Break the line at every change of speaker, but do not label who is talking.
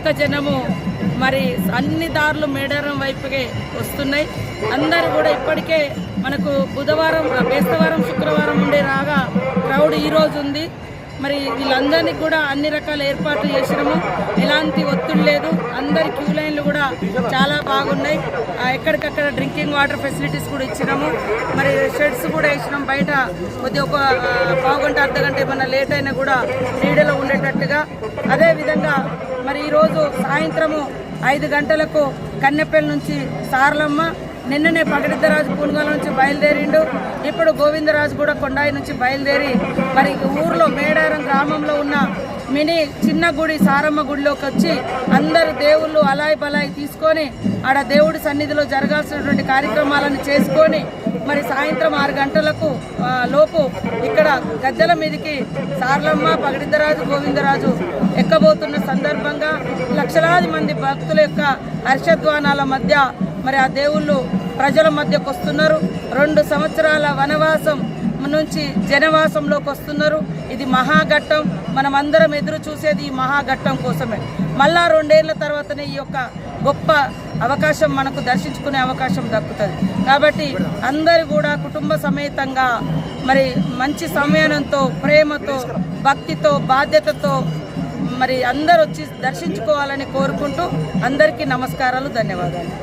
భక్త జనము మరి అన్ని దారులు మేడారం వైపుకే వస్తున్నాయి. అందరూ కూడా ఇప్పటికే మనకు బుధవారం, బేస్తవారం, శుక్రవారం ఉండే రాగా క్రౌడ్ ఈరోజు ఉంది. మరి వీళ్ళందరినీ కూడా అన్ని రకాల ఏర్పాట్లు చేసినాము. ఎలాంటి ఒత్తిడి లేదు. అందరి క్యూ లైన్లు కూడా చాలా బాగున్నాయి. ఎక్కడికక్కడ డ్రింకింగ్ వాటర్ ఫెసిలిటీస్ కూడా ఇచ్చినాము. మరి షెడ్స్ కూడా వేసినాం. బయట కొద్దిగా ఒక పావుగంట, అర్ధగంట ఏమన్నా లేట్ అయినా కూడా నీడలో ఉండేటట్టుగా. అదేవిధంగా మరి ఈరోజు సాయంత్రము 5 గంటలకు కన్నెపల్లి నుంచి సారలమ్మ, నిన్ననే పగడిద్దరాజు పూనుగోల నుంచి బయలుదేరిండు. ఇప్పుడు గోవిందరాజు కూడా కొండాయి నుంచి బయలుదేరి మరి ఊర్లో మేడారం గ్రామంలో ఉన్న మినీ చిన్న గుడి సారమ్మ గుడిలోకి వచ్చి అందరు దేవుళ్ళు అలాయి బలాయి తీసుకొని ఆడ దేవుడి సన్నిధిలో జరగాల్సినటువంటి కార్యక్రమాలను చేసుకొని మరి సాయంత్రం 6 గంటలకు లోపు ఇక్కడ గద్దెల మీదకి సారలమ్మ, పగడిద్దరాజు, గోవిందరాజు ఎక్కబోతున్న సందర్భంగా లక్షలాది మంది భక్తుల యొక్క హర్షధ్వానాల మధ్య మరి ఆ దేవుళ్ళు ప్రజల మధ్యకు వస్తున్నారు. 2 సంవత్సరాల వనవాసం నుంచి జనవాసంలోకి వస్తున్నారు. ఇది మహాఘట్టం. మనమందరం ఎదురు చూసేది ఈ మహాఘట్టం కోసమే. మళ్ళా 2 ఏళ్ల తర్వాతనే ఈ యొక్క గొప్ప అవకాశం మనకు దర్శించుకునే అవకాశం దక్కుతుంది. కాబట్టి అందరూ కూడా కుటుంబ సమేతంగా మరి మంచి సమయంతో, ప్రేమతో, భక్తితో, బాధ్యతతో మరి అందరూ వచ్చి దర్శించుకోవాలని కోరుకుంటూ అందరికీ నమస్కారాలు, ధన్యవాదాలు.